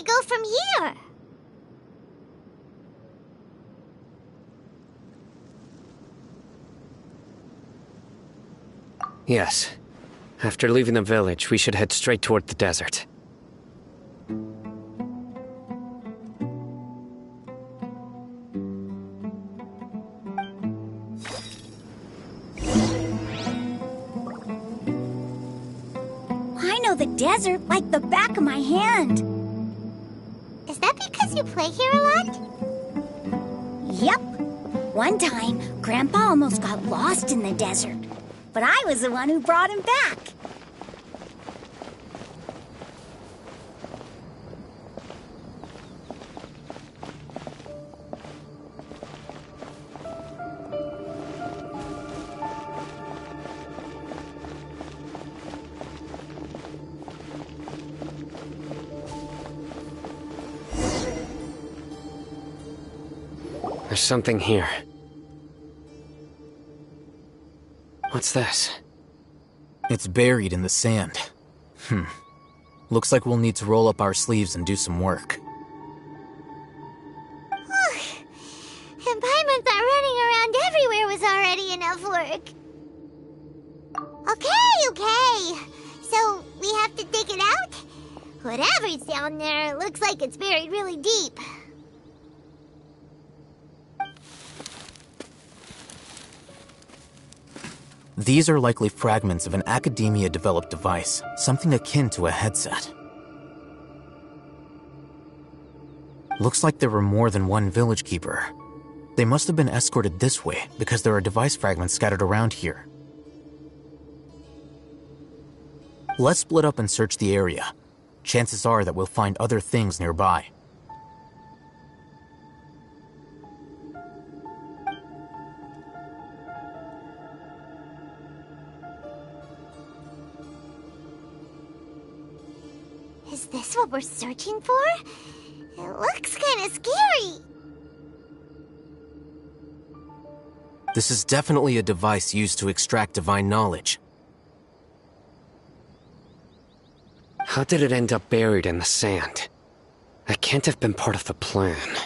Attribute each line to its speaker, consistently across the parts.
Speaker 1: go from here?
Speaker 2: Yes. After leaving the village, we should head straight toward the desert.
Speaker 3: I know the desert like the back of my hand.
Speaker 1: Is that because you play here a lot?
Speaker 3: Yep. One time, Grandpa almost got lost in the desert, but I was the one who brought him back.
Speaker 2: There's something here. What's this?
Speaker 4: It's buried in the sand. Looks like we'll need to roll up our sleeves and do some work.
Speaker 1: And Paimon thought running around everywhere was already enough work. Okay. So, we have to dig it out? Whatever's down there, it looks like it's buried really deep.
Speaker 4: These are likely fragments of an academia-developed device, something akin to a headset. Looks like there were more than one village keeper. They must have been escorted this way because there are device fragments scattered around here. Let's split up and search the area. Chances are that we'll find other things nearby.
Speaker 1: Is this what we're searching for? It looks kinda scary.
Speaker 4: This is definitely a device used to extract divine knowledge.
Speaker 2: How did it end up buried in the sand? That can't have been part of the plan.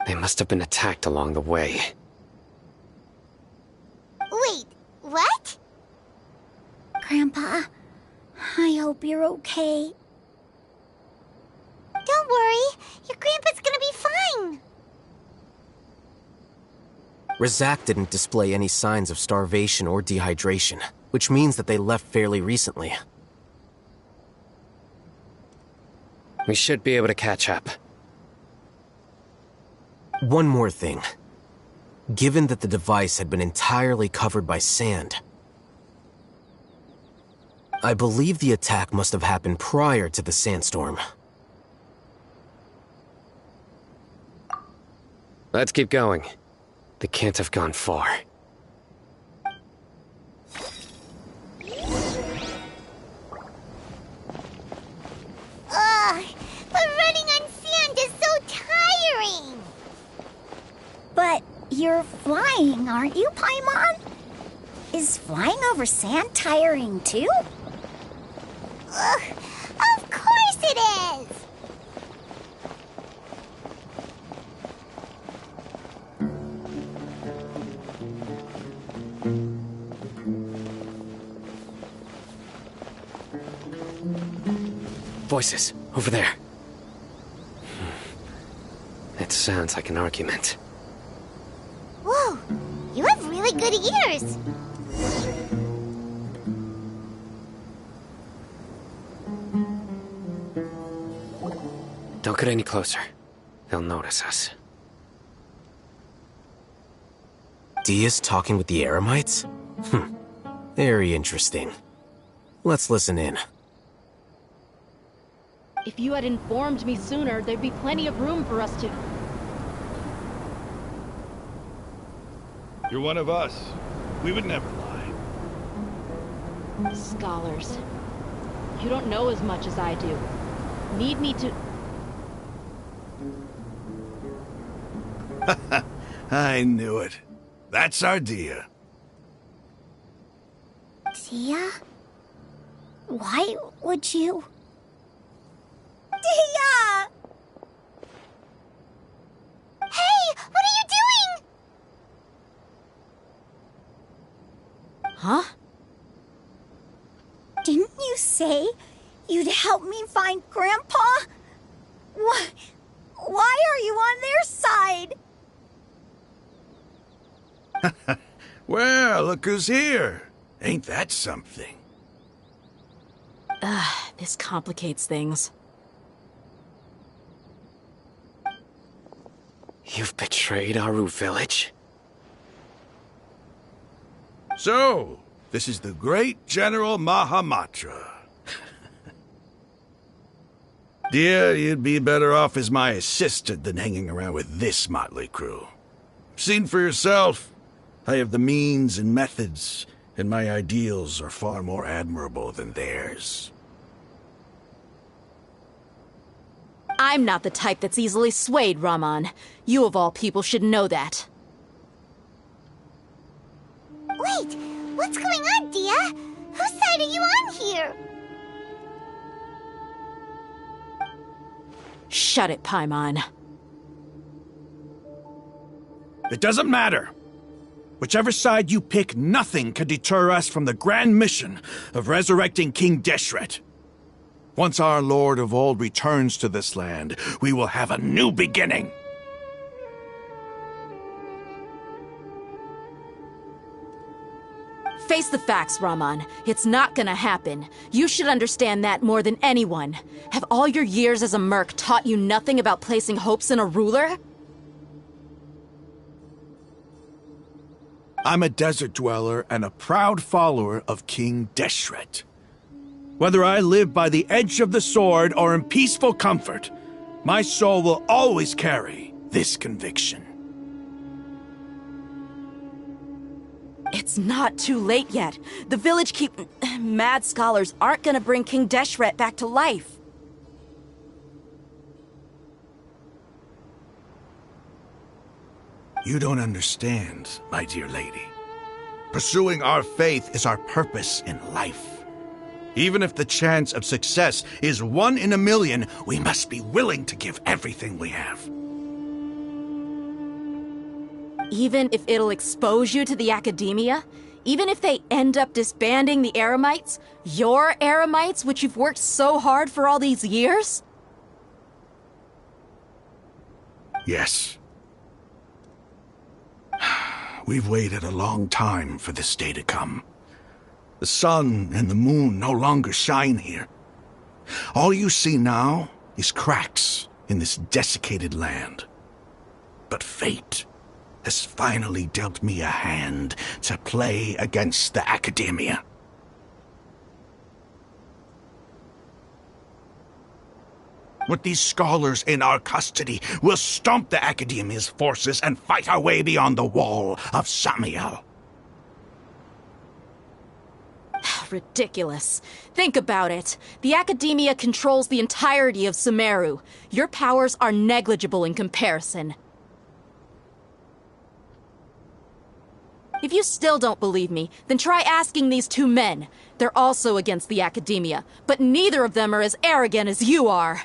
Speaker 2: They must have been attacked along the way.
Speaker 1: Wait, what?
Speaker 3: Grandpa, I hope you're okay.
Speaker 1: Don't worry, your grandpa's gonna be fine.
Speaker 4: Razak didn't display any signs of starvation or dehydration, which means that they left fairly recently.
Speaker 2: We should be able to catch up.
Speaker 4: One more thing. Given that the device had been entirely covered by sand, I believe the attack must have happened prior to the sandstorm.
Speaker 2: Let's keep going. They can't have gone far.
Speaker 1: Ugh, but running on sand is so tiring.
Speaker 3: But you're flying, aren't you, Paimon? Is flying over sand tiring too?
Speaker 1: Ugh, of course it is.
Speaker 2: Voices, over there. It sounds like an argument.
Speaker 1: Whoa, you have really good ears.
Speaker 2: Don't get any closer. They'll notice us.
Speaker 4: Dia's talking with the Eremites? Very interesting. Let's listen in.
Speaker 5: If you had informed me sooner, there'd be plenty of room for us to...
Speaker 6: You're one of us. We would never lie.
Speaker 5: Scholars. You don't know as much as I do. Need me to...
Speaker 6: I knew it. That's our Dia.
Speaker 3: Dia? Why would you... Dia!
Speaker 1: Hey, what are you doing?
Speaker 5: Huh?
Speaker 3: Didn't you say you'd help me find Grandpa? Why are you on their side?
Speaker 7: Well, look who's here. Ain't that something?
Speaker 5: This complicates things.
Speaker 2: You've betrayed Aru village?
Speaker 7: So, this is the great General Mahamatra. Dear, you'd be better off as my assistant than hanging around with this motley crew. Seen for yourself. I have the means and methods, and my ideals are far more admirable than theirs.
Speaker 5: I'm not the type that's easily swayed, Raman. You of all people should know that.
Speaker 1: Wait, what's going on, Dia? Whose side are you on here?
Speaker 5: Shut it, Paimon.
Speaker 7: It doesn't matter. Whichever side you pick, nothing can deter us from the grand mission of resurrecting King Deshret. Once our Lord of Old returns to this land, we will have a new beginning.
Speaker 5: Face the facts, Raman. It's not gonna happen. You should understand that more than anyone. Have all your years as a merc taught you nothing about placing hopes in a ruler?
Speaker 7: I'm a desert dweller and a proud follower of King Deshret. Whether I live by the edge of the sword or in peaceful comfort, my soul will always carry this conviction.
Speaker 5: It's not too late yet. The village mad scholars aren't gonna bring King Deshret back to life.
Speaker 7: You don't understand, my dear lady. Pursuing our faith is our purpose in life. Even if the chance of success is 1 in a million, we must be willing to give everything we have.
Speaker 5: Even if it'll expose you to the academia? Even if they end up disbanding the Eremites? Your Eremites, which you've worked so hard for all these years?
Speaker 7: Yes. We've waited a long time for this day to come. The sun and the moon no longer shine here. All you see now is cracks in this desiccated land. But fate has finally dealt me a hand to play against the academia. With these scholars in our custody, we'll stomp the academia's forces and fight our way beyond the wall of Samiel.
Speaker 5: Ridiculous. Think about it. The academia controls the entirety of Sumeru. Your powers are negligible in comparison. If you still don't believe me, then try asking these 2 men. They're also against the academia, but neither of them are as arrogant as you are.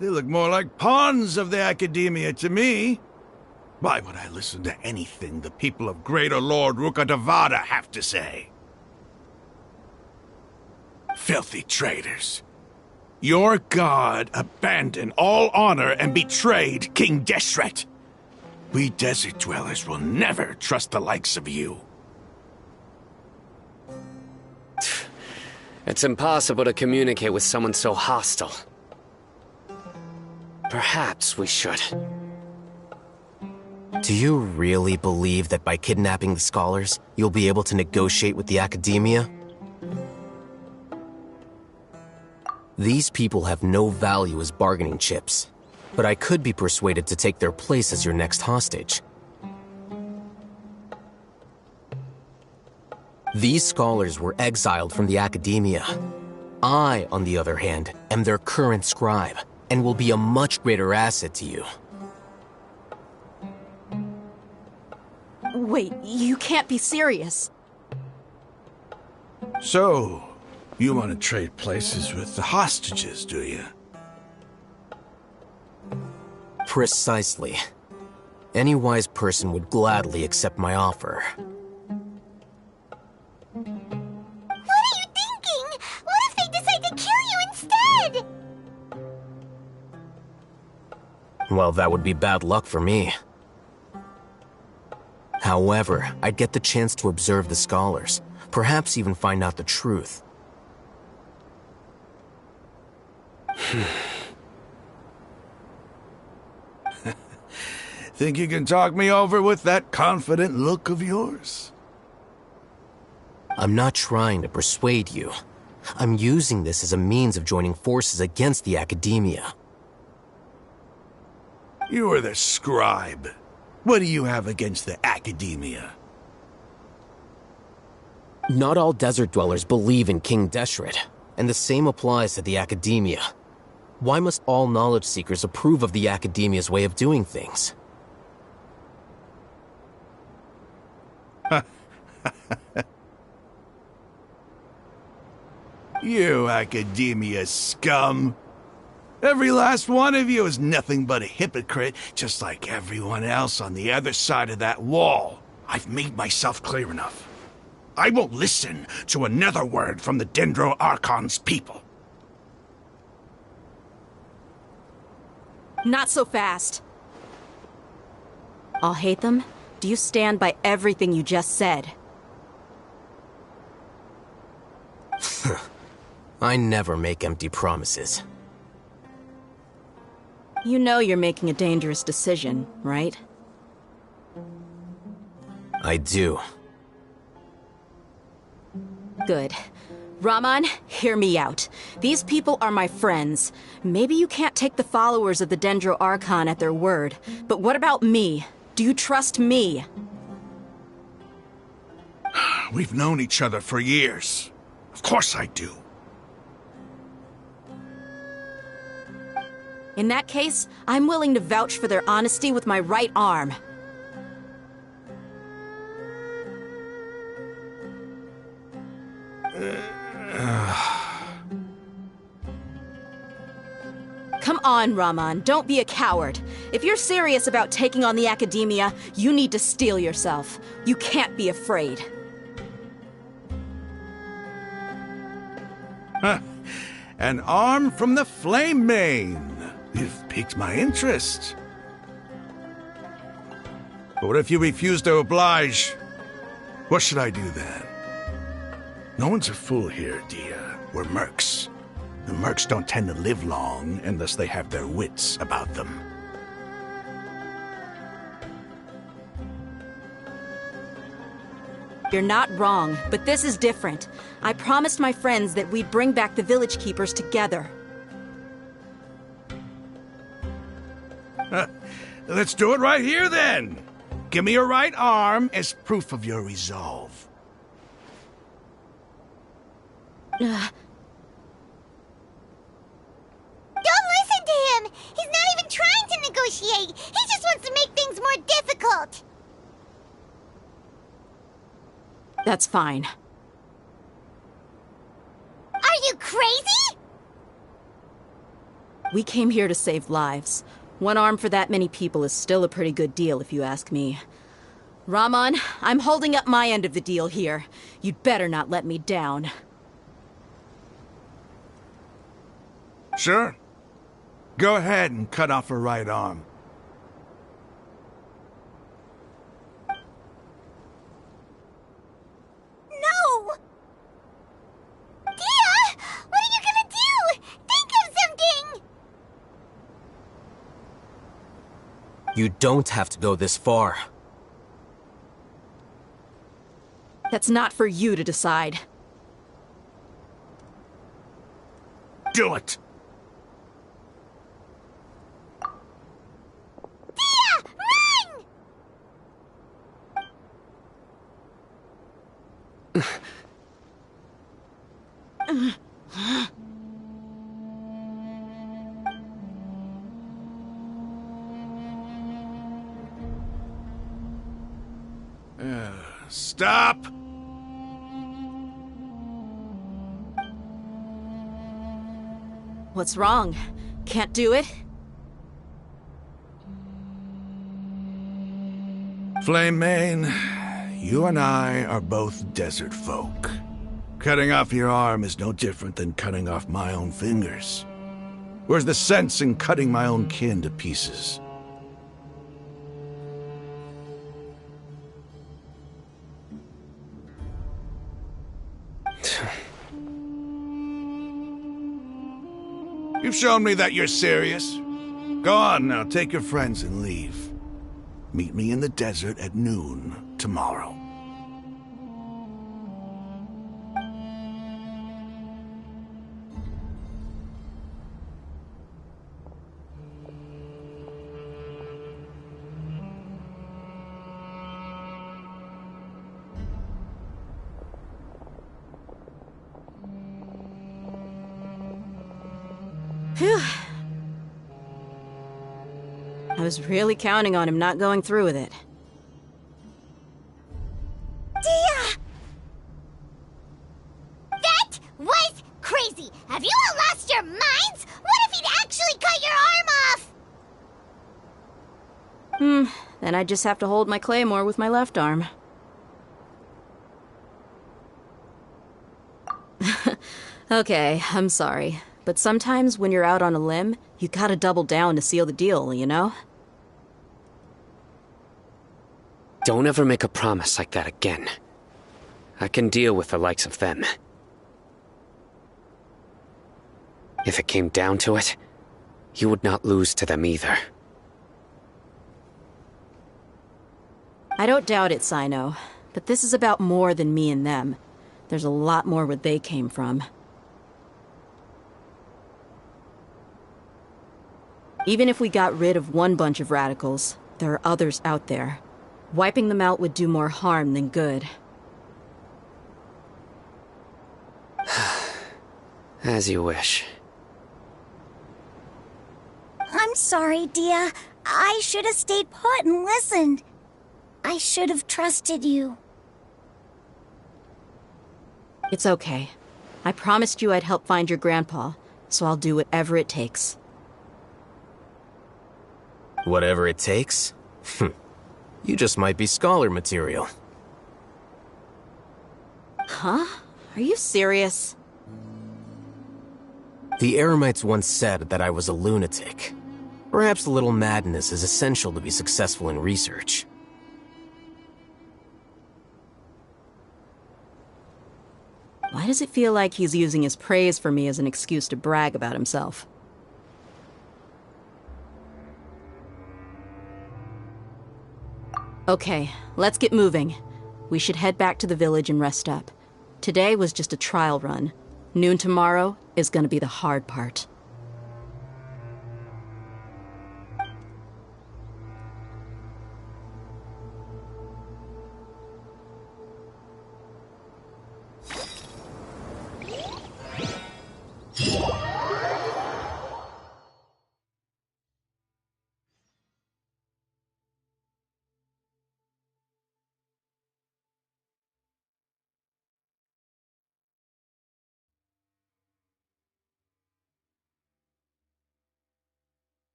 Speaker 7: They look more like pawns of the academia to me. Why would I listen to anything the people of Greater Lord Rukkhadevata have to say? Filthy traitors. Your god abandoned all honor and betrayed King Deshret. We desert dwellers will never trust the likes of you.
Speaker 2: It's impossible to communicate with someone so hostile. Perhaps we should.
Speaker 4: Do you really believe that by kidnapping the scholars, you'll be able to negotiate with the academia? These people have no value as bargaining chips, but I could be persuaded to take their place as your next hostage. These scholars were exiled from the academia. I, on the other hand, am their current scribe, and will be a much greater asset to you.
Speaker 5: Wait, you can't be serious.
Speaker 7: So, You want to trade places with the hostages, do you?
Speaker 4: Precisely. Any wise person would gladly accept my offer.
Speaker 1: What are you thinking? What if they decide to kill you instead?
Speaker 4: Well, that would be bad luck for me. However, I'd get the chance to observe the scholars, perhaps even find out the truth.
Speaker 7: Think you can talk me over with that confident look of yours?
Speaker 4: I'm not trying to persuade you. I'm using this as a means of joining forces against the academia.
Speaker 7: You are the scribe. What do you have against the academia?
Speaker 4: Not all desert dwellers believe in King Deshret, and the same applies to the academia. Why must all knowledge seekers approve of the academia's way of doing things?
Speaker 7: You academia scum. Every last one of you is nothing but a hypocrite, just like everyone else on the other side of that wall. I've made myself clear enough. I won't listen to another word from the Dendro Archon's people.
Speaker 5: Not so fast. I'll hate them. Do you stand by everything you just said?
Speaker 4: I never make empty promises.
Speaker 5: You know you're making a dangerous decision, right?
Speaker 4: I do.
Speaker 5: Good. Rahman, hear me out. These people are my friends. Maybe you can't take the followers of the Dendro Archon at their word, but what about me? Do you trust me?
Speaker 7: We've known each other for years. Of course I do.
Speaker 5: In that case, I'm willing to vouch for their honesty with my right arm. Come on, Rahman, don't be a coward. If you're serious about taking on the academia, you need to steel yourself. You can't be afraid.
Speaker 7: An arm from the Flame Mane. You've piqued my interest. But what if you refuse to oblige? What should I do then? No one's a fool here, Dia. We're mercs. The mercs don't tend to live long unless they have their wits about them.
Speaker 5: You're not wrong, but this is different. I promised my friends that we'd bring back the village keepers together.
Speaker 7: Let's do it right here, then. Give me your right arm as proof of your resolve.
Speaker 1: Don't listen to him! He's not even trying to negotiate! He just wants to make things more difficult!
Speaker 5: That's fine.
Speaker 1: Are you crazy?
Speaker 5: We came here to save lives. One arm for that many people is still a pretty good deal, if you ask me. Rahman, I'm holding up my end of the deal here. You'd better not let me down.
Speaker 7: Sure. Go ahead and cut off her right arm.
Speaker 1: No! Dia! What are you gonna do? Think of something!
Speaker 4: You don't have to go this far.
Speaker 5: That's not for you to decide.
Speaker 7: Do it!
Speaker 1: Dia! Run!
Speaker 7: Stop!
Speaker 5: What's wrong? Can't do it?
Speaker 7: Flame Mane, you and I are both desert folk. Cutting off your arm is no different than cutting off my own fingers. Where's the sense in cutting my own kin to pieces? You've shown me that you're serious. Go on now, take your friends and leave. Meet me in the desert at noon tomorrow.
Speaker 5: Phew. I was really counting on him not going through with it.
Speaker 1: Dia! That was crazy! Have you all lost your minds? What if he'd actually cut your arm off?
Speaker 5: Then I just have to hold my claymore with my left arm. Okay, I'm sorry. But sometimes when you're out on a limb, you gotta double down to seal the deal, you know?
Speaker 2: Don't ever make a promise like that again. I can deal with the likes of them. If it came down to it, you would not lose to them either.
Speaker 5: I don't doubt it, Sino. But this is about more than me and them. There's a lot more where they came from. Even if we got rid of one bunch of radicals, there are others out there. Wiping them out would do more harm than good.
Speaker 2: As you wish.
Speaker 3: I'm sorry, Dia. I should have stayed put and listened. I should have trusted you.
Speaker 5: It's okay. I promised you I'd help find your grandpa, so I'll do whatever it takes.
Speaker 4: Whatever it takes? You just might be scholar material.
Speaker 5: Huh? Are you serious?
Speaker 4: The Eremites once said that I was a lunatic. Perhaps a little madness is essential to be successful in research.
Speaker 5: Why does it feel like he's using his praise for me as an excuse to brag about himself? Okay, let's get moving. We should head back to the village and rest up. Today was just a trial run. Noon tomorrow is gonna be the hard part.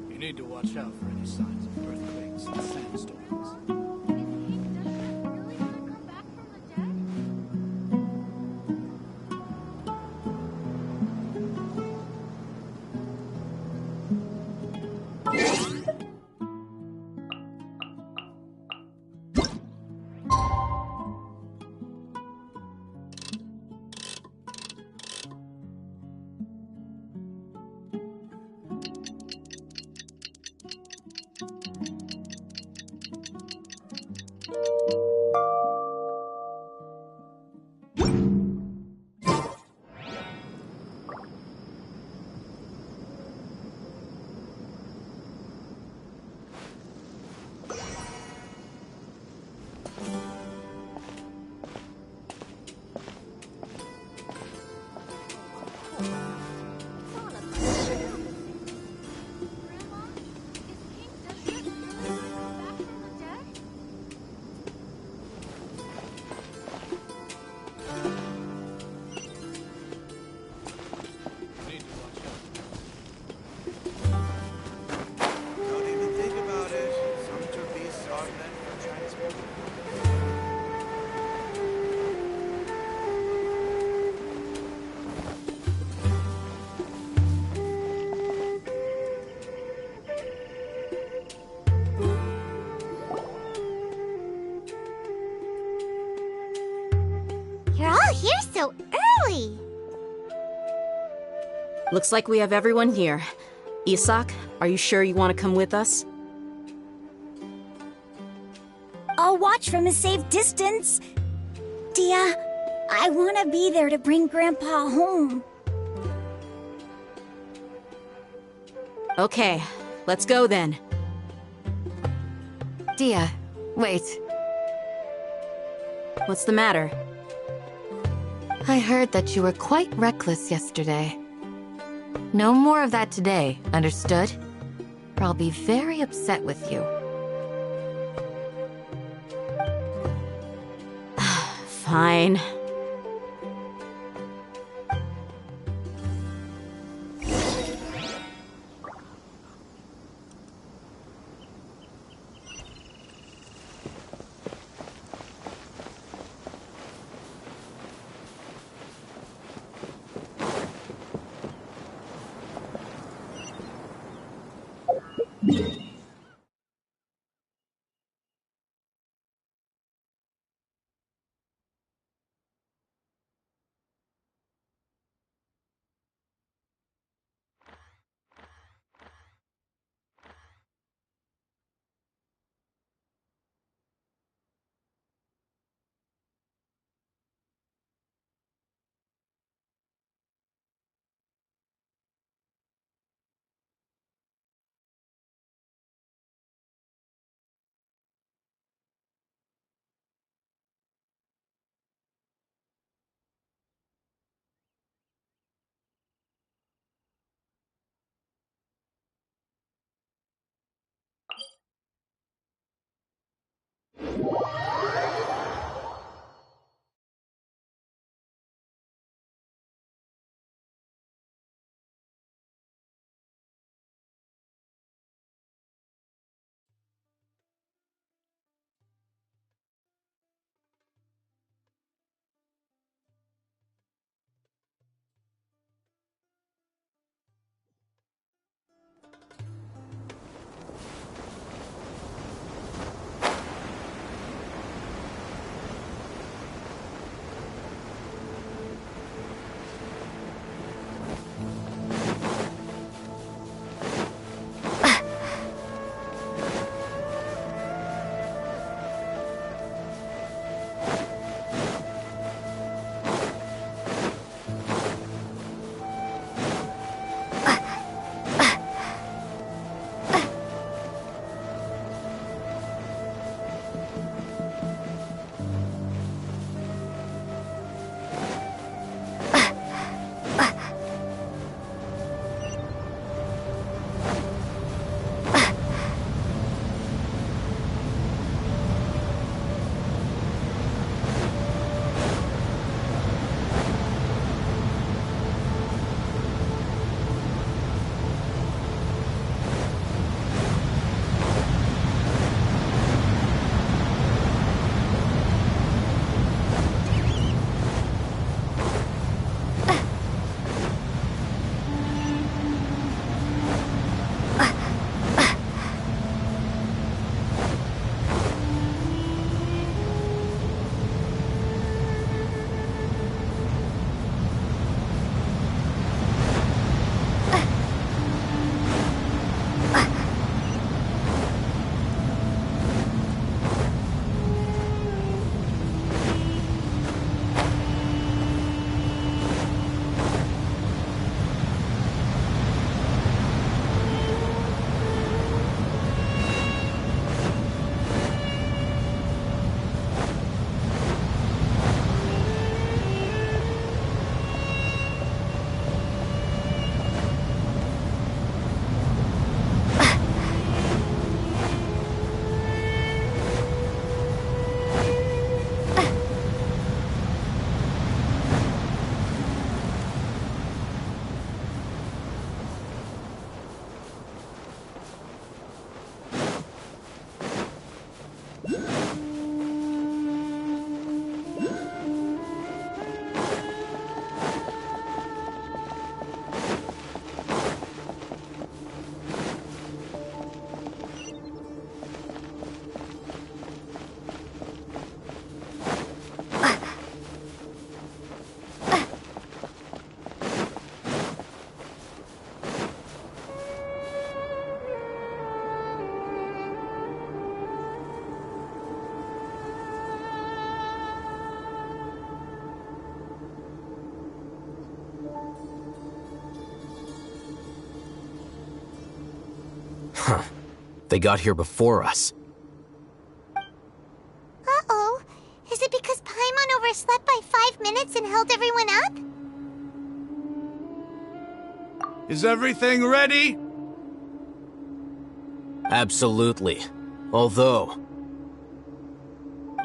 Speaker 8: You need to watch out for any signs of earthquakes and sandstorms.
Speaker 1: here so early?
Speaker 5: Looks like we have everyone here. Isak, are you sure you want to come with us?
Speaker 3: I'll watch from a safe distance. Dia, I want to be there to bring Grandpa home.
Speaker 5: Okay, let's go then.
Speaker 9: Dia, wait.
Speaker 5: What's the matter?
Speaker 9: I heard that you were quite reckless yesterday. No more of that today, understood? Or I'll be very upset with you.
Speaker 5: Fine.
Speaker 4: They got here before us.
Speaker 1: Uh-oh. Is it because Paimon overslept by 5 minutes and held everyone up?
Speaker 8: Is everything ready?
Speaker 4: Absolutely. Although,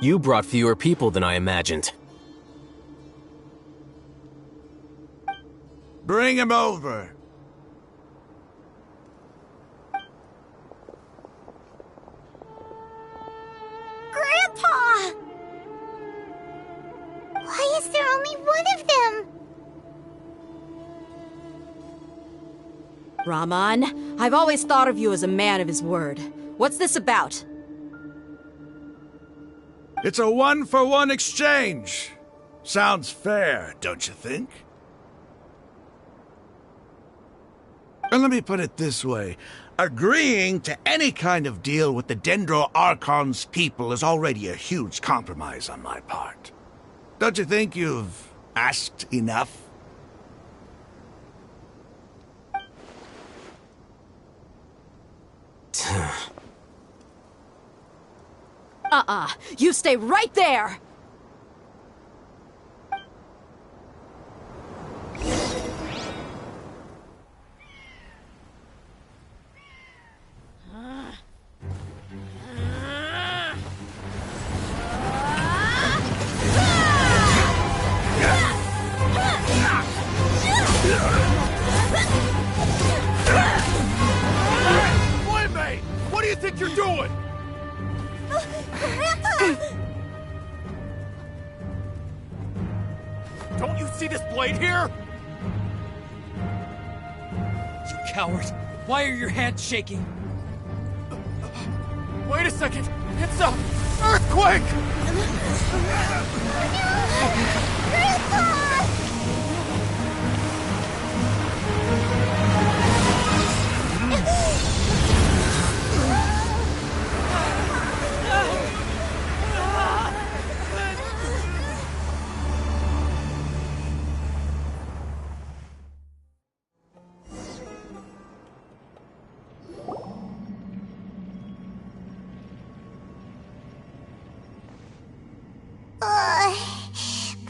Speaker 4: you brought fewer people than I imagined.
Speaker 7: Bring him over.
Speaker 3: Grandpa!
Speaker 1: Why is there only one of them?
Speaker 5: Raman, I've always thought of you as a man of his word. What's this about?
Speaker 7: It's a 1-for-1 exchange. Sounds fair, don't you think? And let me put it this way. Agreeing to any kind of deal with the Dendro Archon's people is already a huge compromise on my part. Don't you think you've asked enough?
Speaker 5: You stay right there!
Speaker 8: Wait! What do you think you're doing? Don't you see this blade here?
Speaker 10: You coward! Why are your hands shaking?
Speaker 8: Wait a second! It's a earthquake!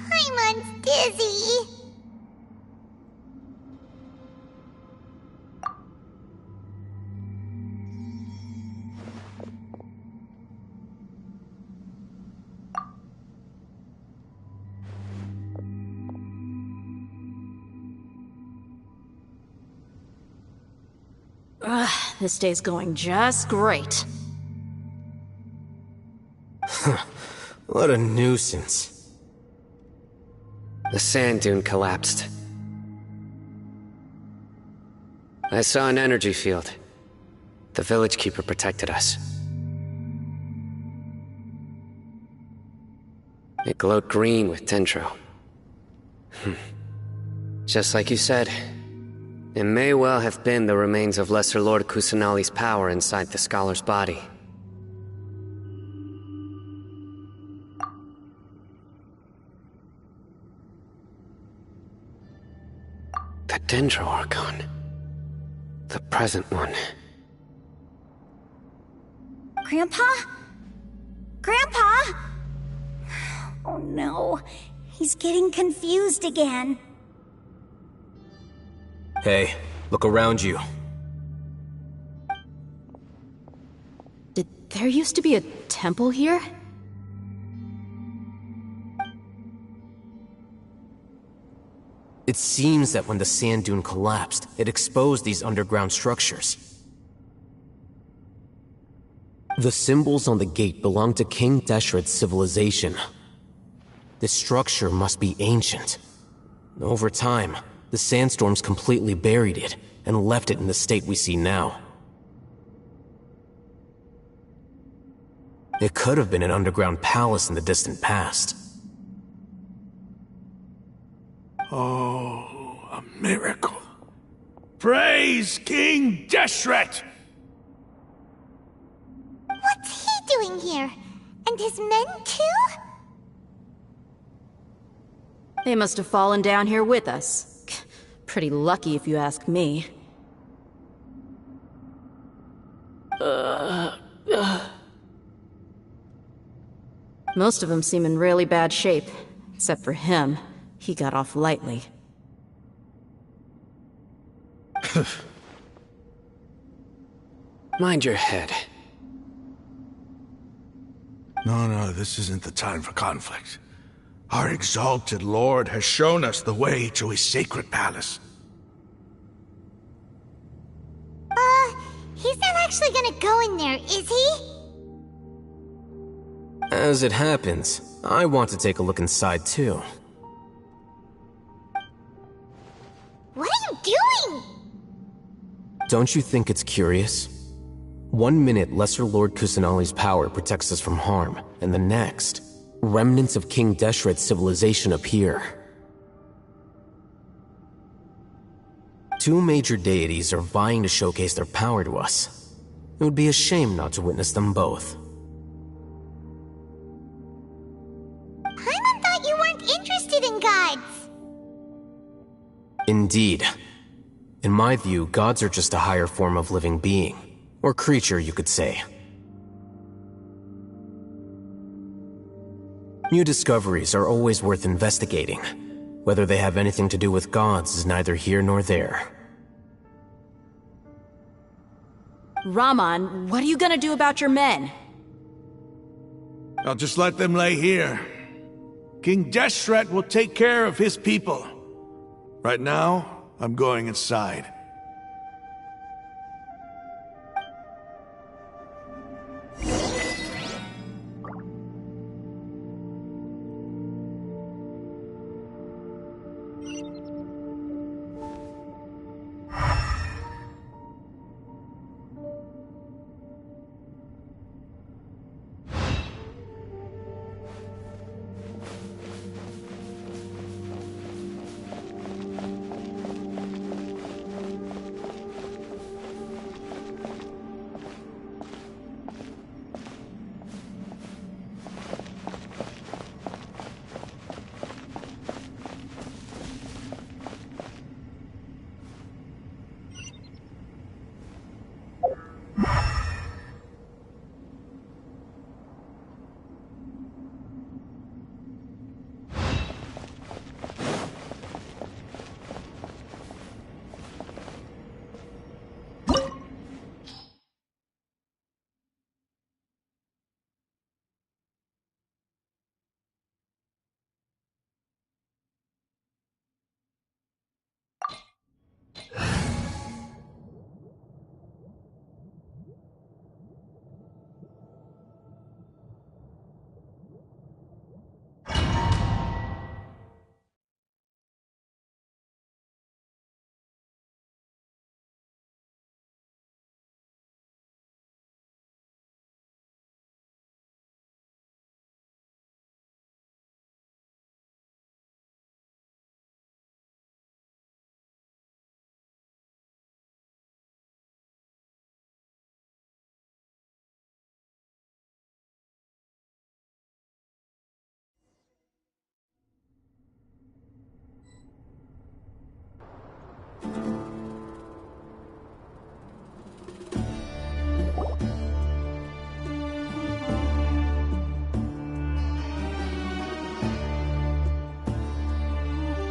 Speaker 1: Paimon's dizzy.
Speaker 5: This day's going just great.
Speaker 4: What a nuisance.
Speaker 2: The sand dune collapsed. I saw an energy field. The village keeper protected us. It glowed green with dendro. Just like you said, it may well have been the remains of Lesser Lord Kusanali's power inside the scholar's body. The Dendro Archon. The present one.
Speaker 3: Grandpa? Grandpa? Oh no, he's getting confused again.
Speaker 4: Hey, look around you.
Speaker 5: Did there used to be a temple here?
Speaker 4: It seems that when the sand dune collapsed, it exposed these underground structures. The symbols on the gate belong to King Deshret's civilization. This structure must be ancient. Over time, the sandstorms completely buried it and left it in the state we see now. It could have been an underground palace in the distant past.
Speaker 7: Oh, a miracle. Praise King Deshret!
Speaker 1: What's he doing here? And his men too?
Speaker 5: They must have fallen down here with us. Pretty lucky if you ask me. Most of them seem in really bad shape. Except for him. He got off lightly.
Speaker 2: Mind your head.
Speaker 7: No, this isn't the time for conflict. Our exalted lord has shown us the way to his sacred palace.
Speaker 1: He's not actually gonna go in there, is he?
Speaker 4: As it happens, I want to take a look inside too.
Speaker 1: What are you doing?
Speaker 4: Don't you think it's curious? 1 minute, Lesser Lord Kusanali's power protects us from harm, and the next, remnants of King Deshret's civilization appear. Two major deities are vying to showcase their power to us. It would be a shame not to witness them both.
Speaker 1: Paimon thought you weren't interested in gods.
Speaker 4: Indeed. In my view, gods are just a higher form of living being. Or creature, you could say. New discoveries are always worth investigating. Whether they have anything to do with gods is neither here nor there.
Speaker 5: Raman, what are you gonna do about your men?
Speaker 7: I'll just let them lay here. King Deshret will take care of his people. Right now, I'm going inside.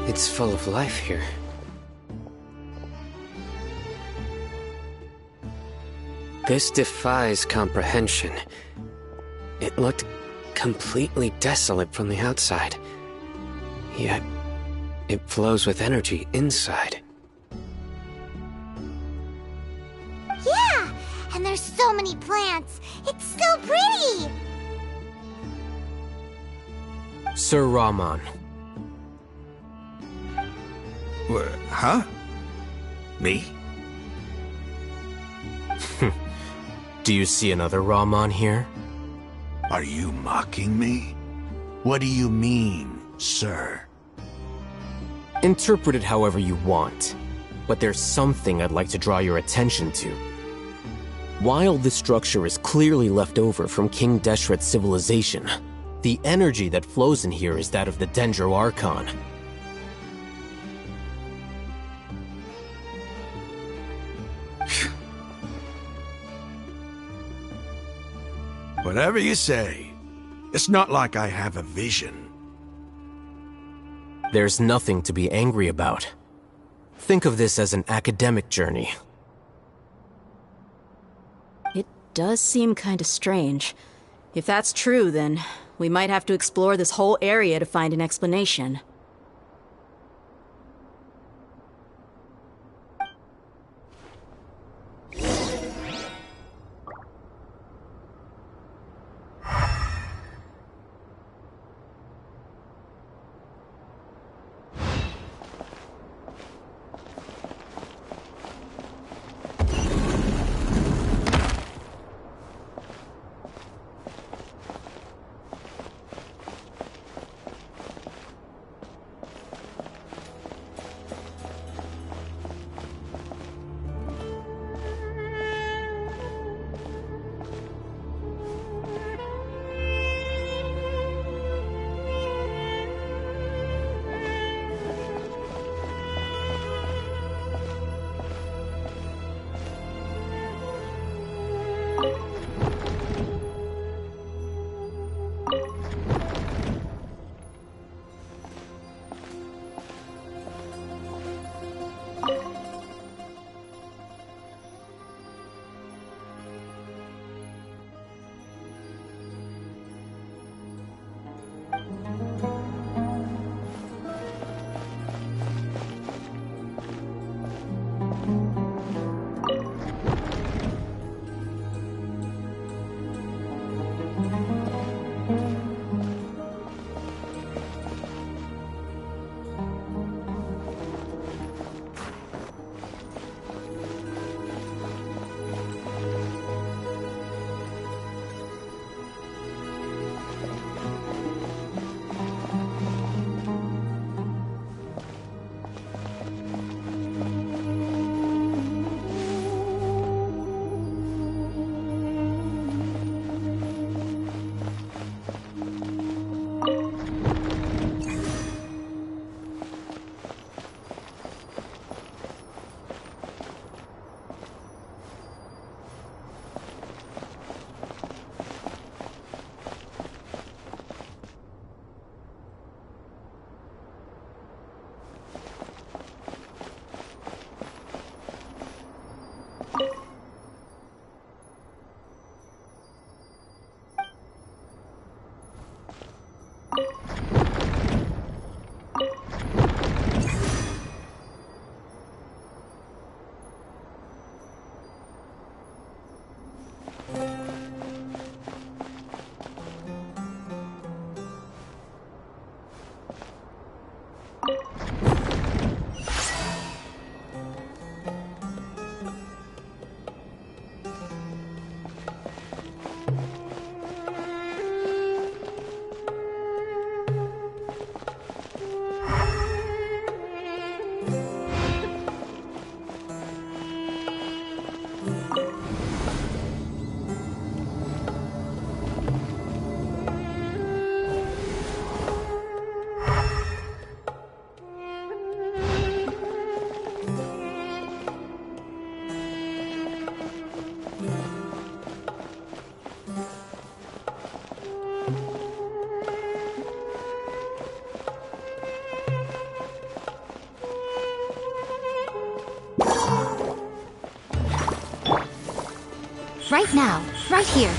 Speaker 2: It's full of life here. This defies comprehension. It looked completely desolate from the outside. Yet, it flows with energy inside.
Speaker 1: Yeah, and there's so many plants. It's so pretty.
Speaker 4: Sir Raman.
Speaker 7: Huh? Me?
Speaker 4: Do you see another Raman here?
Speaker 7: Are you mocking me? What do you mean, sir?
Speaker 4: Interpret it however you want, but there's something I'd like to draw your attention to. While this structure is clearly left over from King Deshret's civilization, the energy that flows in here is that of the Dendro Archon.
Speaker 7: Whatever you say. It's not like I have a vision.
Speaker 4: There's nothing to be angry about. Think of this as an academic journey.
Speaker 5: It does seem kind of strange. If that's true, then we might have to explore this whole area to find an explanation.
Speaker 9: Right now, right here.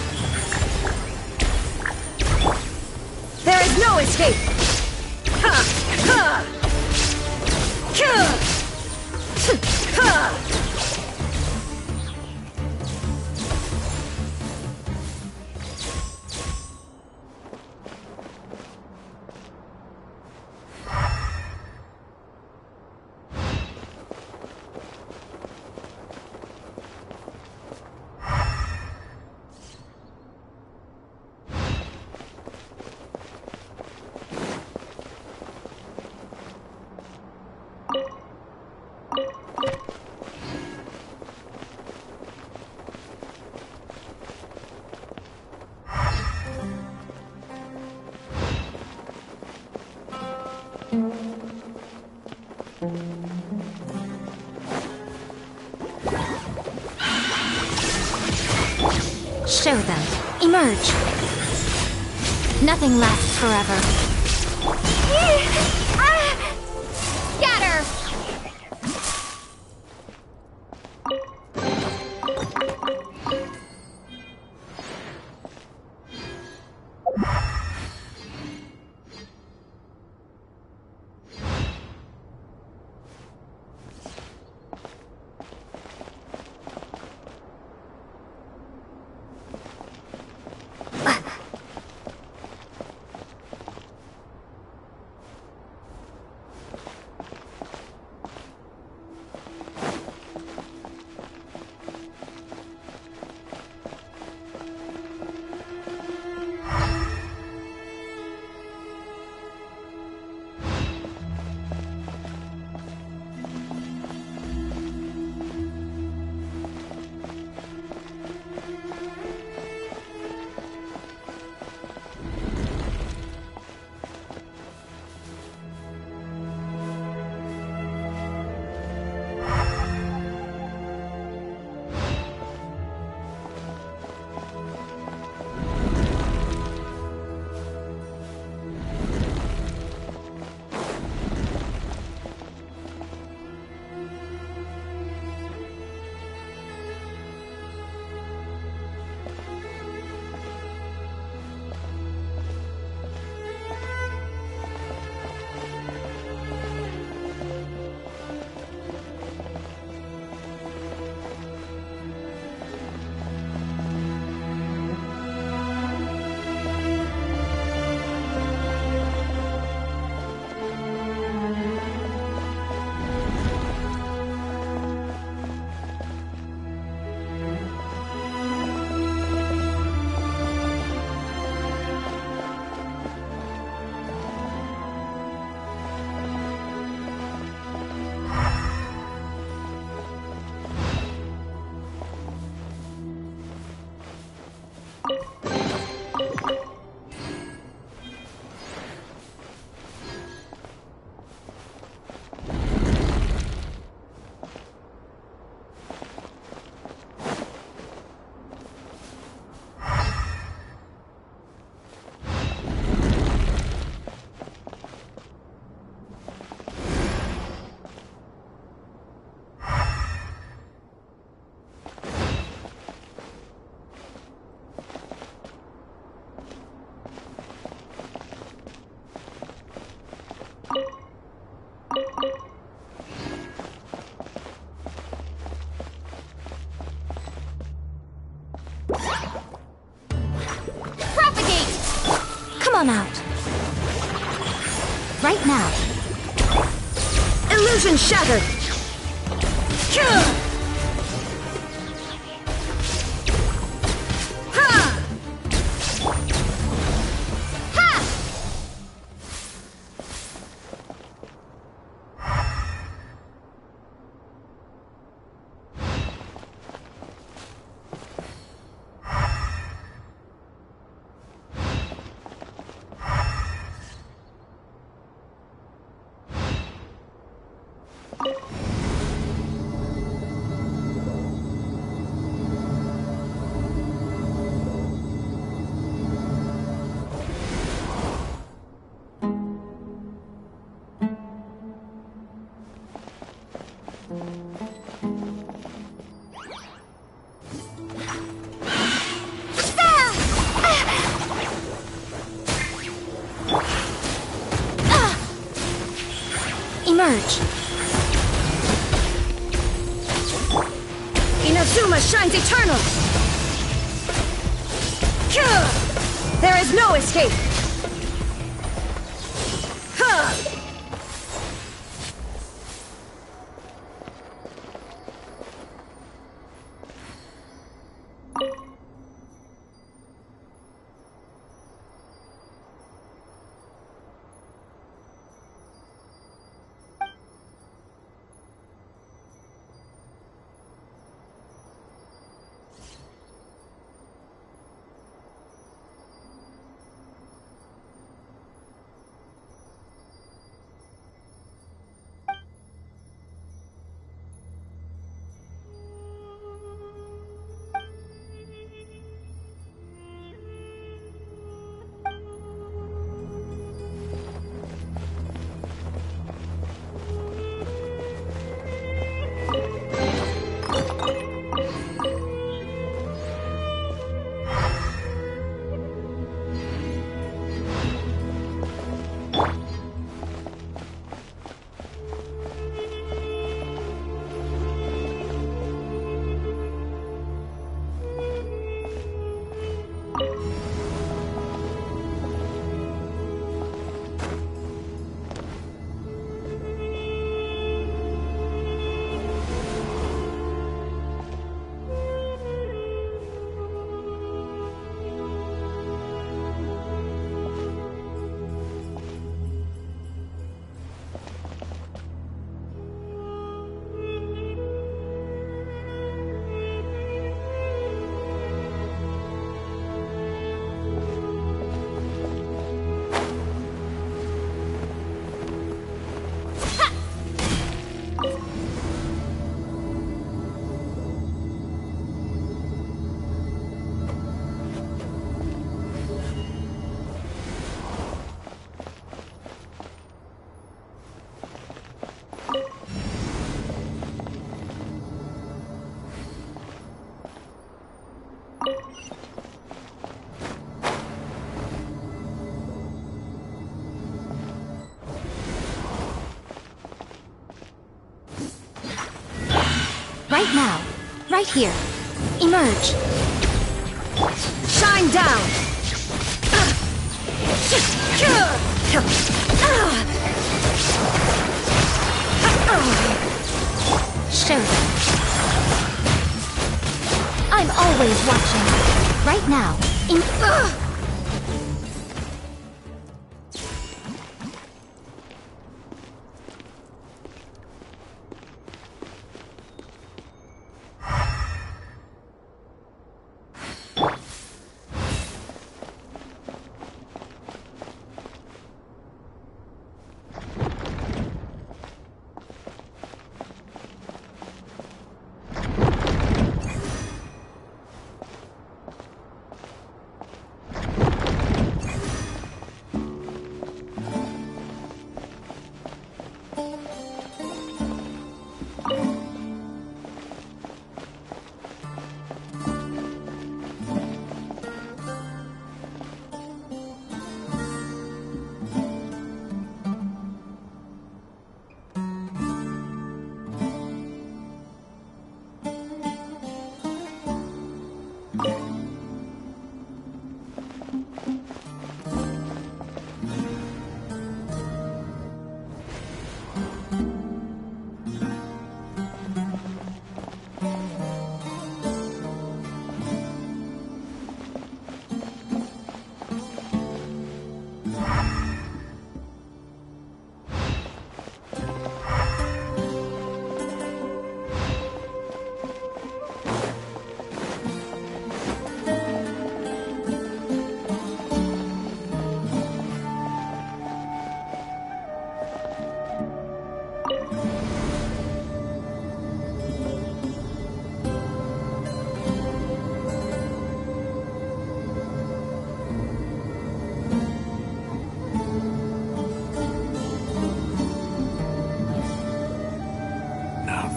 Speaker 11: There is no escape! Ha! Ha! Ha!
Speaker 9: Show them. Emerge. Nothing lasts forever. Scatter!
Speaker 3: Come on out. Right now.
Speaker 11: Illusion shattered!
Speaker 3: Emerge.
Speaker 11: Inazuma shines eternal! There is no escape!
Speaker 9: Right now. Right here. Emerge.
Speaker 11: Shine down!
Speaker 9: Show them. I'm always watching. Right now.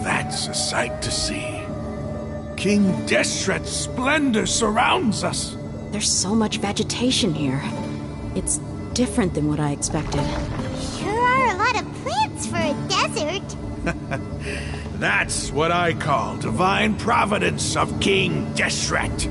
Speaker 7: That's a sight to see. King Deshret's splendor surrounds us.
Speaker 5: There's so much vegetation here. It's different than what I expected.
Speaker 1: Sure are a lot of plants for a desert.
Speaker 7: That's what I call divine providence of King Deshret.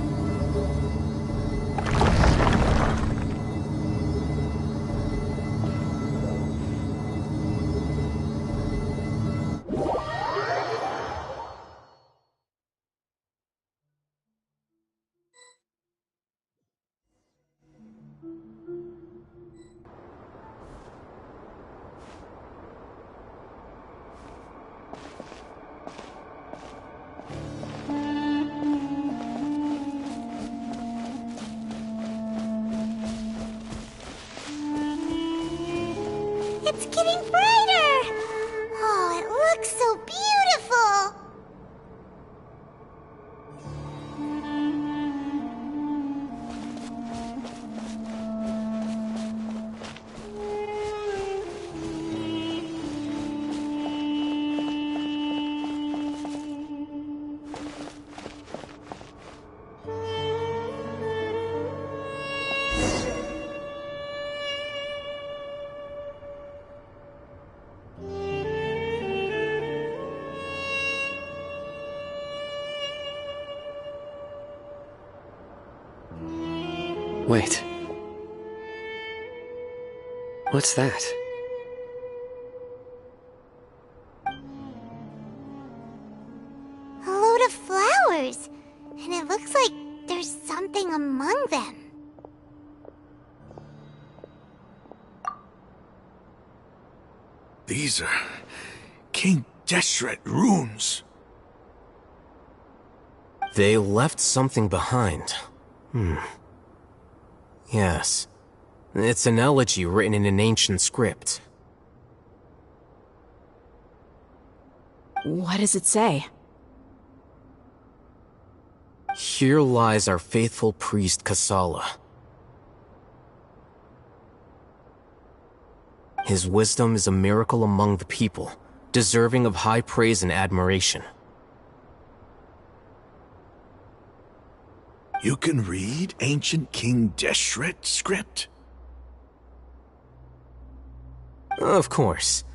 Speaker 1: It's getting brighter! Oh, it looks so beautiful!
Speaker 2: Wait. What's that?
Speaker 1: A load of flowers. And it looks like there's something among them.
Speaker 7: These are King Deshret runes.
Speaker 4: They left something behind. Yes. It's an elegy written in an ancient script.
Speaker 5: What does it say?
Speaker 4: Here lies our faithful priest Kasala. His wisdom is a miracle among the people, deserving of high praise and admiration.
Speaker 7: You can read ancient King Deshret script?
Speaker 4: Of course.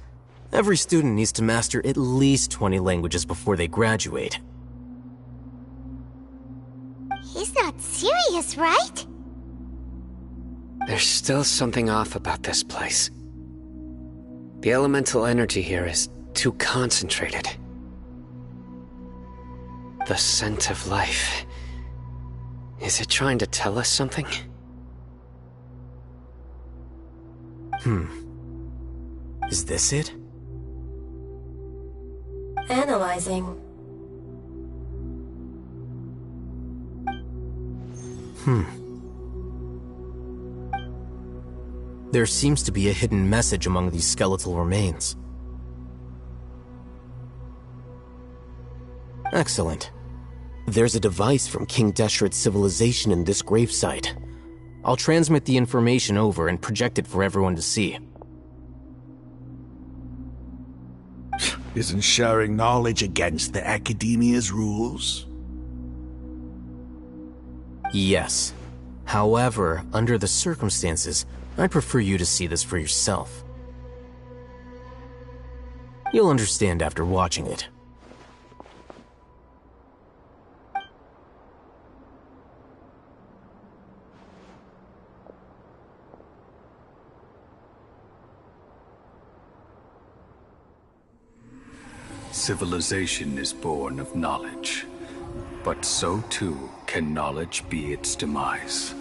Speaker 4: Every student needs to master at least 20 languages before they graduate.
Speaker 1: He's not serious, right?
Speaker 2: There's still something off about this place. The elemental energy here is too concentrated. The scent of life. Is it trying to tell us something?
Speaker 4: Is this it?
Speaker 11: Analyzing.
Speaker 4: There seems to be a hidden message among these skeletal remains. Excellent. There's a device from King Deshret's civilization in this gravesite. I'll transmit the information over and project it for everyone to see.
Speaker 7: Isn't sharing knowledge against the Academia's rules?
Speaker 4: Yes. However, under the circumstances, I'd prefer you to see this for yourself. You'll understand after watching it.
Speaker 12: Civilization is born of knowledge, but so too can knowledge be its demise.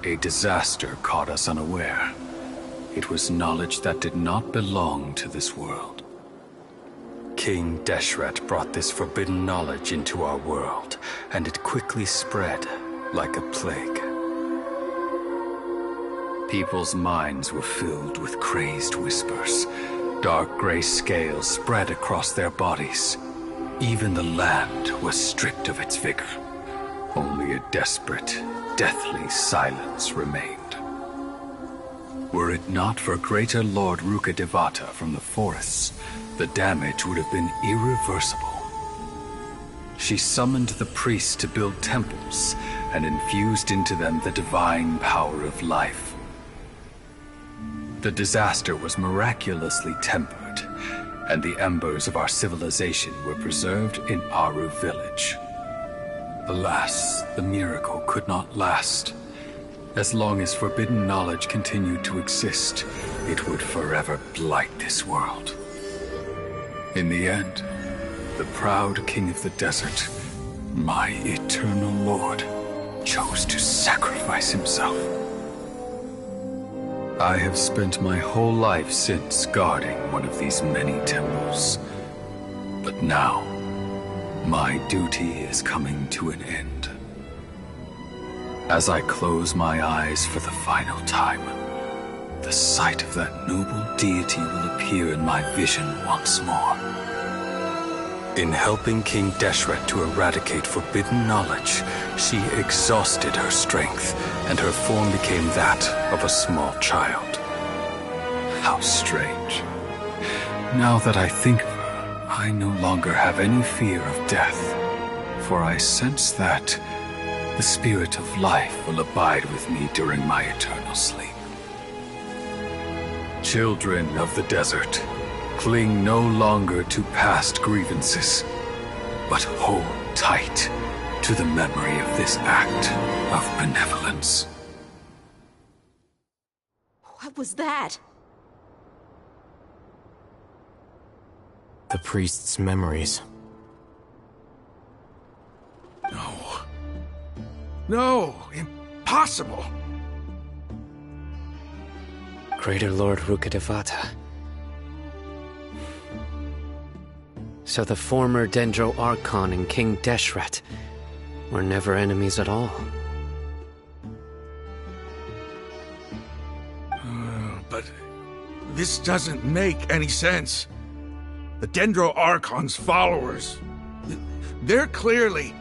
Speaker 12: A disaster caught us unaware. It was knowledge that did not belong to this world. King Deshret brought this forbidden knowledge into our world, and it quickly spread like a plague. People's minds were filled with crazed whispers. Dark gray scales spread across their bodies. Even the land was stripped of its vigor. Only a desperate, deathly silence remained. Were it not for greater Lord Rukkhadevata from the forests, the damage would have been irreversible. She summoned the priests to build temples and infused into them the divine power of life. The disaster was miraculously tempered, and the embers of our civilization were preserved in Aru village. Alas, the miracle could not last. As long as forbidden knowledge continued to exist, it would forever blight this world. In the end, the proud king of the desert, my eternal lord, chose to sacrifice himself. I have spent my whole life since guarding one of these many temples. But now, my duty is coming to an end. As I close my eyes for the final time, the sight of that noble deity will appear in my vision once more. In helping King Deshret to eradicate forbidden knowledge, she exhausted her strength, and her form became that of a small child. How strange. Now that I think of her, I no longer have any fear of death, for I sense that the spirit of life will abide with me during my eternal sleep. Children of the desert, cling no longer to past grievances, but hold tight to the memory of this act of benevolence.
Speaker 5: What was that?
Speaker 4: The priest's memories.
Speaker 7: No, impossible.
Speaker 2: Greater Lord Rukkhadevata. So the former Dendro Archon and King Deshret were never enemies at all.
Speaker 7: But this doesn't make any sense. The Dendro Archon's followers, they're clearly...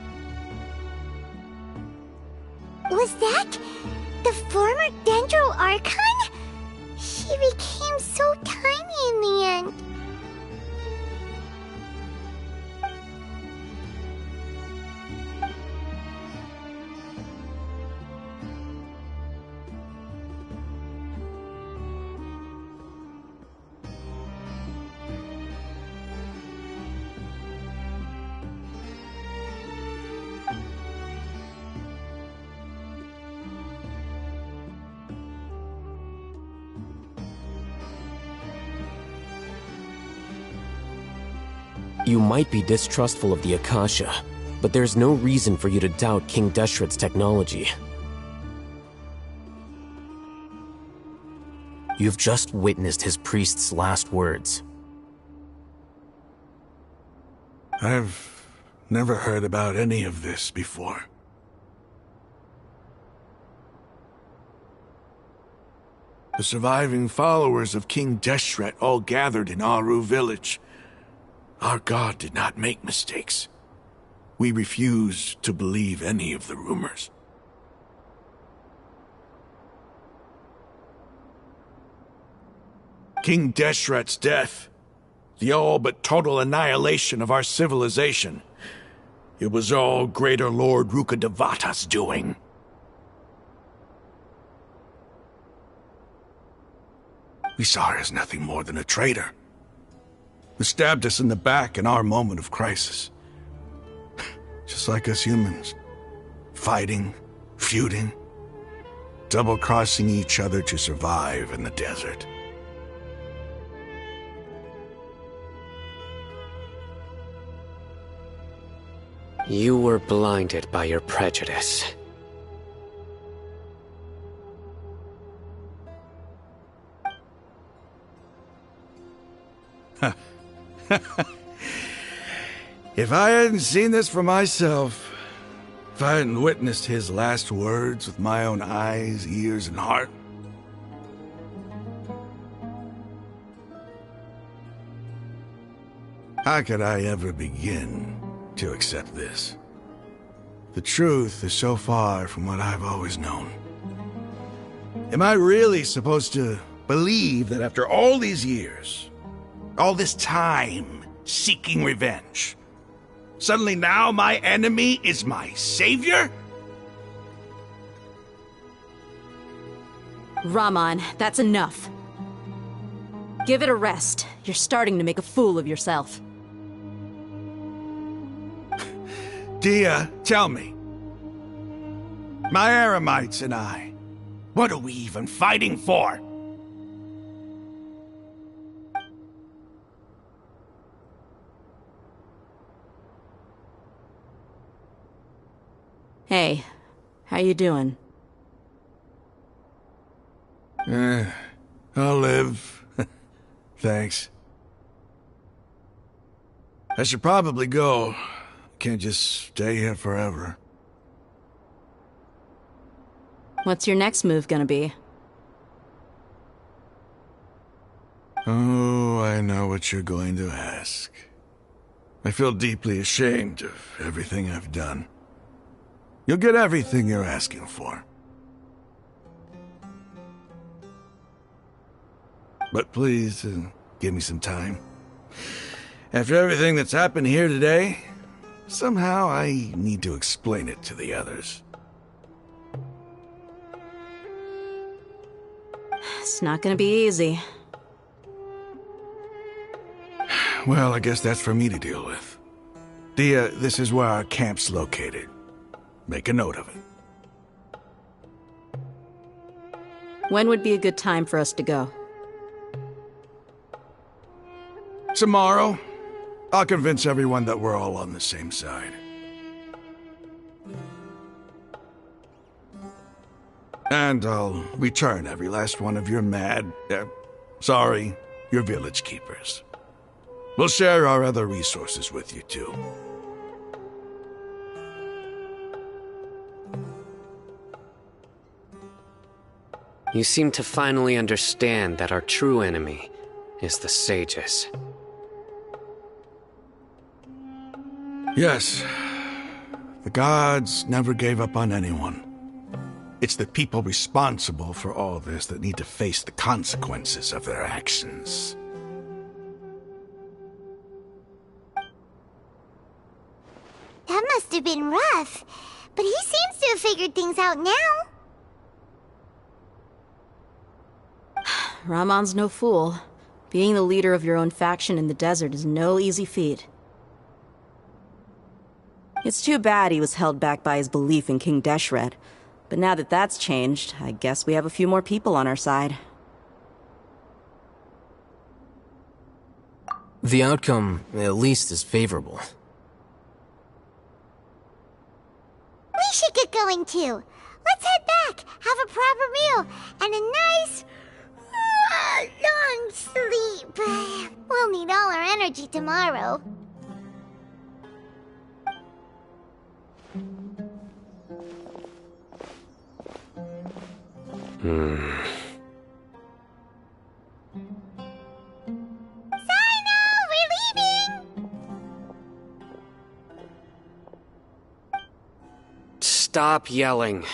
Speaker 1: Was that the former Dendro Archon? She became so tiny in the end.
Speaker 4: You might be distrustful of the Akasha, but there's no reason for you to doubt King Deshret's technology. You've just witnessed his priest's last words.
Speaker 7: I've never heard about any of this before. The surviving followers of King Deshret all gathered in Aru village. Our god did not make mistakes. We refused to believe any of the rumors. King Deshret's death, the all but total annihilation of our civilization, it was all Greater Lord Rukkhadevata's doing. We saw her as nothing more than a traitor, who stabbed us in the back in our moment of crisis. Just like us humans. Fighting, feuding, double-crossing each other to survive in the desert.
Speaker 2: You were blinded by your prejudice.
Speaker 7: If I hadn't seen this for myself, if I hadn't witnessed his last words with my own eyes, ears, and heart, how could I ever begin to accept this? The truth is so far from what I've always known. Am I really supposed to believe that after all these years, all this time seeking revenge, suddenly now my enemy is my savior?
Speaker 5: Raman, that's enough. Give it a rest. You're starting to make a fool of yourself.
Speaker 7: Dia, tell me. My Eremites and I, what are we even fighting for?
Speaker 5: Hey, how you doing?
Speaker 7: I'll live. Thanks. I should probably go. Can't just stay here forever.
Speaker 5: What's your next move gonna be?
Speaker 7: Oh, I know what you're going to ask. I feel deeply ashamed of everything I've done. You'll get everything you're asking for. But please, give me some time. After everything that's happened here today, somehow I need to explain it to the others.
Speaker 5: It's not gonna be easy.
Speaker 7: Well, I guess that's for me to deal with. Dia, this is where our camp's located. Make a note of it.
Speaker 5: When would be a good time for us to go?
Speaker 7: Tomorrow, I'll convince everyone that we're all on the same side. And I'll return every last one of your your village keepers. We'll share our other resources with you too.
Speaker 2: You seem to finally understand that our true enemy is the sages.
Speaker 7: Yes. The gods never gave up on anyone. It's the people responsible for all this that need to face the consequences of their actions.
Speaker 1: That must have been rough, but he seems to have figured things out now.
Speaker 5: Ramon's no fool. Being the leader of your own faction in the desert is no easy feat. It's too bad he was held back by his belief in King Deshret. But now that that's changed, I guess we have a few more people on our side.
Speaker 4: The outcome, at least, is favorable.
Speaker 1: We should get going too. Let's head back, have a proper meal, and a nice, long sleep. We'll need all our energy tomorrow. We're leaving!
Speaker 2: Stop yelling.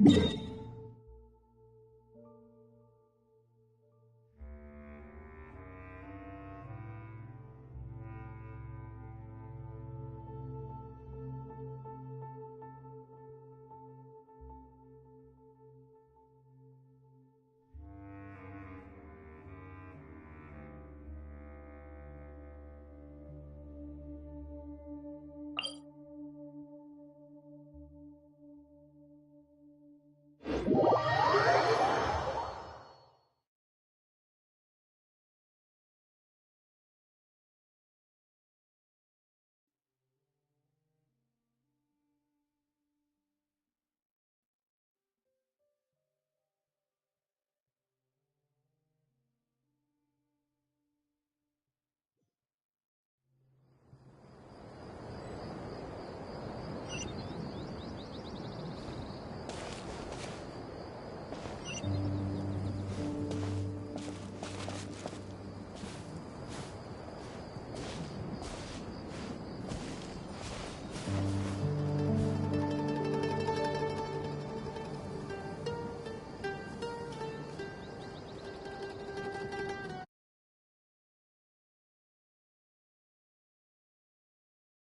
Speaker 7: Yeah.